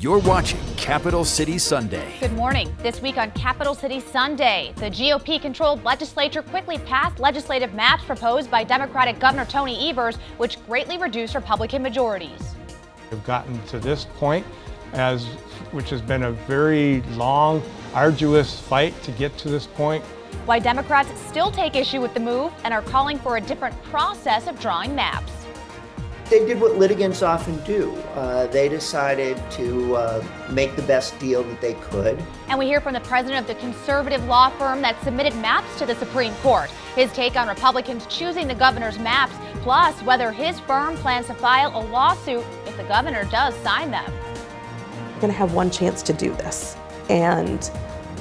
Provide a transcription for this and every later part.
You're watching Capital City Sunday. Good morning. This week on Capital City Sunday, the GOP-controlled legislature quickly passed legislative maps proposed by Democratic Governor Tony Evers, which greatly reduced Republican majorities. We've gotten to this point, which has been a very long, arduous fight to get to this point. Why Democrats still take issue with the move and are calling for a different process of drawing maps. They did what litigants often do. They decided to make the best deal that they could. And we hear from the president of the conservative law firm that submitted maps to the Supreme Court. His take on Republicans choosing the governor's maps, plus whether his firm plans to file a lawsuit if the governor does sign them. We're going to have one chance to do this, and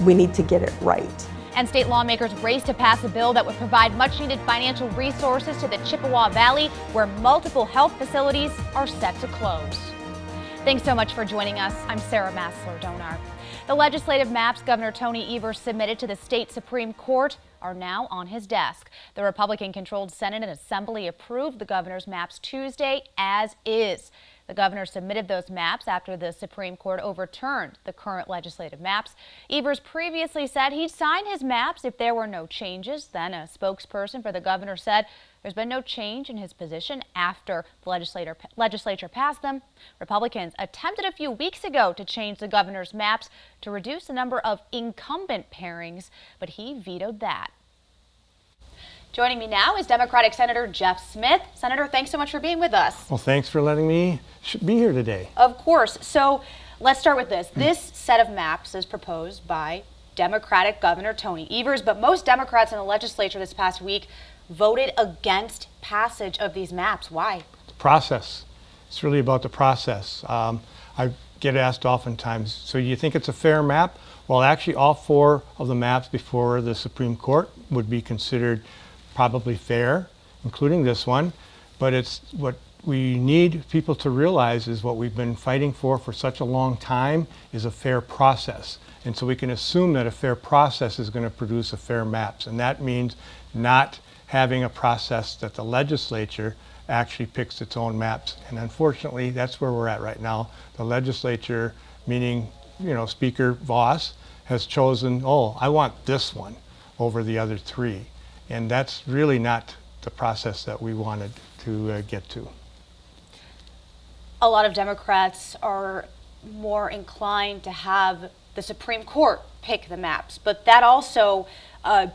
we need to get it right. And state lawmakers race to pass a bill that would provide much-needed financial resources to the Chippewa Valley, where multiple health facilities are set to close. Thanks so much for joining us. I'm Sarah Massler-Donar. The legislative maps Governor Tony Evers submitted to the state Supreme Court are now on his desk. The Republican-controlled Senate and Assembly approved the governor's maps Tuesday as is. The governor submitted those maps after the Supreme Court overturned the current legislative maps. Evers previously said he'd sign his maps if there were no changes. Then a spokesperson for the governor said there's been no change in his position after the legislature passed them. Republicans attempted a few weeks ago to change the governor's maps to reduce the number of incumbent pairings, but he vetoed that. Joining me now is Democratic Senator Jeff Smith. Senator, thanks so much for being with us. Well, thanks for letting me be here today. Of course. So let's start with this. This set of maps is proposed by Democratic Governor Tony Evers, but most Democrats in the legislature this past week voted against passage of these maps. Why? The process. It's really about the process. I get asked oftentimes, so you think it's a fair map? Well, actually, all four of the maps before the Supreme Court would be considered probably fair, including this one, but it's what we need people to realize is what we've been fighting for such a long time is a fair process. And so we can assume that a fair process is going to produce a fair maps, and that means not having a process that the legislature actually picks its own maps. And unfortunately, that's where we're at right now. The legislature, meaning, Speaker Voss, has chosen, I want this one over the other three. And that's really not the process that we wanted to get to. A lot of Democrats are more inclined to have the Supreme Court pick the maps, but that also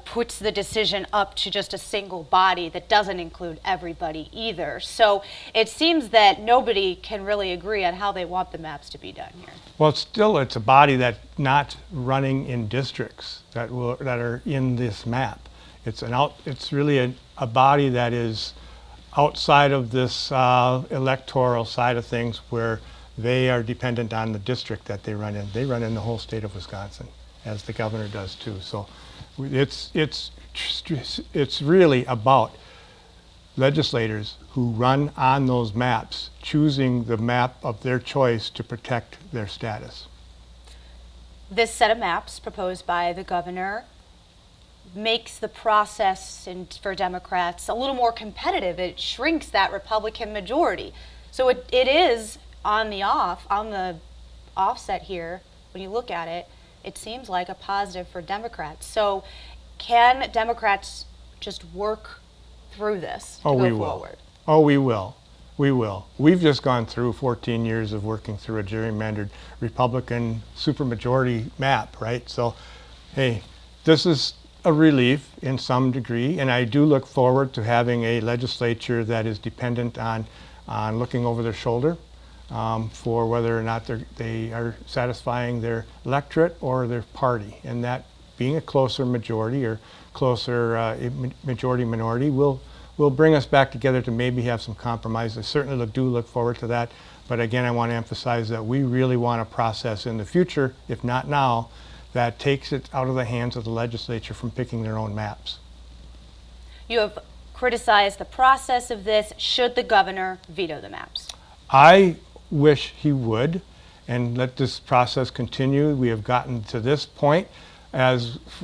puts the decision up to just a single body that doesn't include everybody either. So it seems that nobody can really agree on how they want the maps to be done here. Well, it's a body that's not running in districts that are in this map. It's really a body that is outside of this electoral side of things, where they are dependent on the district that they run in. They run in the whole state of Wisconsin, as the governor does too. So it's really about legislators who run on those maps, choosing the map of their choice to protect their status. This set of maps proposed by the governor makes the process for Democrats a little more competitive. It shrinks that Republican majority. So it is on the offset here. When you look at it, it seems like a positive for Democrats. So can Democrats just work through this to go forward? Oh, we will. We will. We've just gone through 14 years of working through a gerrymandered Republican supermajority map, right? So, hey, this is a relief in some degree, and I do look forward to having a legislature that is dependent on looking over their shoulder for whether or not they are satisfying their electorate or their party, and that being a closer majority or closer majority-minority will bring us back together to maybe have some compromise. I certainly do look forward to that, but again, I want to emphasize that we really want a process in the future, if not now, that takes it out of the hands of the legislature from picking their own maps. You have criticized the process of this. Should the governor veto the maps? I wish he would and let this process continue. We have gotten to this point,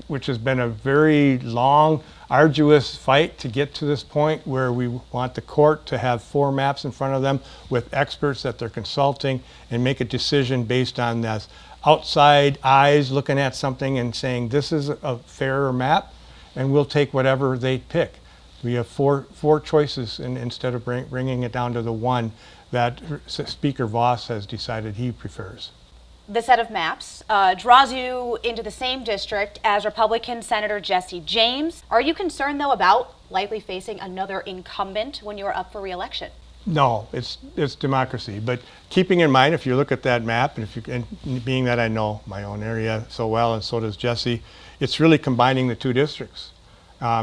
which has been a very long, arduous fight to get to this point where we want the court to have 4 maps in front of them with experts that they're consulting and make a decision based on this outside eyes looking at something and saying this is a fairer map, and we'll take whatever they pick. We have four choices instead of bringing it down to the one that Speaker Voss has decided he prefers. The set of maps draws you into the same district as Republican Senator Jesse James. Are you concerned, though, about likely facing another incumbent when you are up for re-election? No, it's democracy. But keeping in mind, if you look at that map, and being that I know my own area so well, and so does Jesse, it's really combining the 2 districts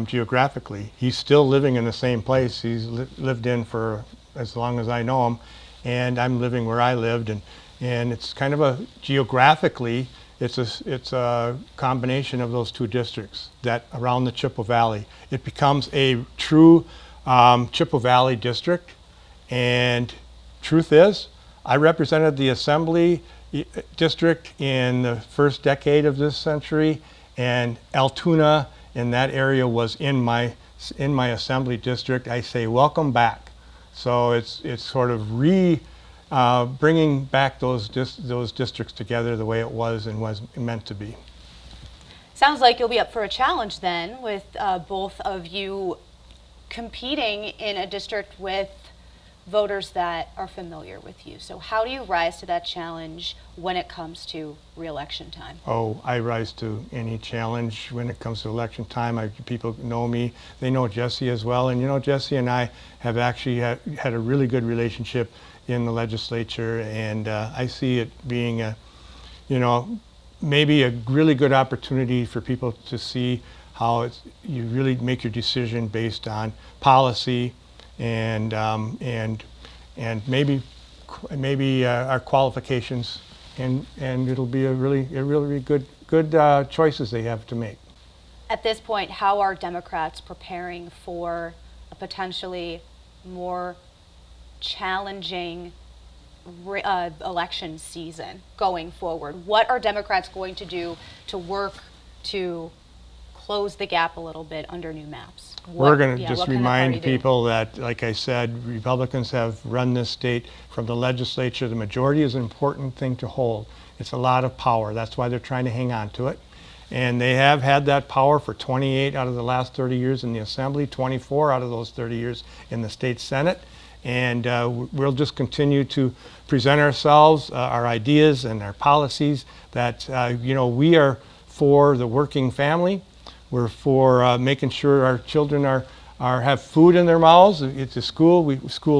geographically. He's still living in the same place he's lived in for as long as I know him, and I'm living where I lived, and it's kind of a geographically, it's a combination of those 2 districts that around the Chippewa Valley. It becomes a true Chippewa Valley district. And truth is, I represented the Assembly district in the first decade of this century, and Altoona in that area was in my Assembly district. I say welcome back. So it's sort of bringing back those districts together the way it was and was meant to be. Sounds like you'll be up for a challenge then, with both of you competing in a district with voters that are familiar with you. So how do you rise to that challenge when it comes to re-election time? Oh, I rise to any challenge when it comes to election time. People know me, they know Jesse as well, and Jesse and I have actually had a really good relationship in the legislature, and I see it being maybe a really good opportunity for people to see how you really make your decision based on policy, and maybe our qualifications, and it'll be a really good choices they have to make. At this point, how are Democrats preparing for a potentially more challenging election season going forward? What are Democrats going to do to work to close the gap a little bit under new maps? We're going to just remind people that, like I said, Republicans have run this state from the legislature. The majority is an important thing to hold. It's a lot of power. That's why they're trying to hang on to it. And they have had that power for 28 out of the last 30 years in the Assembly, 24 out of those 30 years in the state Senate. And we'll just continue to present ourselves, our ideas and our policies that, we are for the working family. We're for making sure our children have food in their mouths. It's a school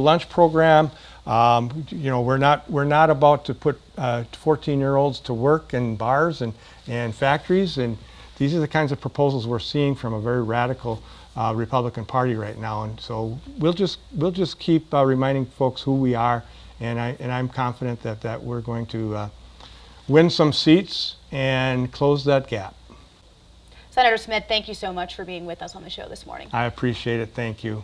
lunch program. We're not about to put 14-year-olds to work in bars and factories. And these are the kinds of proposals we're seeing from a very radical Republican Party right now. And so we'll just keep reminding folks who we are. And I'm confident that we're going to win some seats and close that gap. Senator Smith, thank you so much for being with us on the show this morning. I appreciate it. Thank you.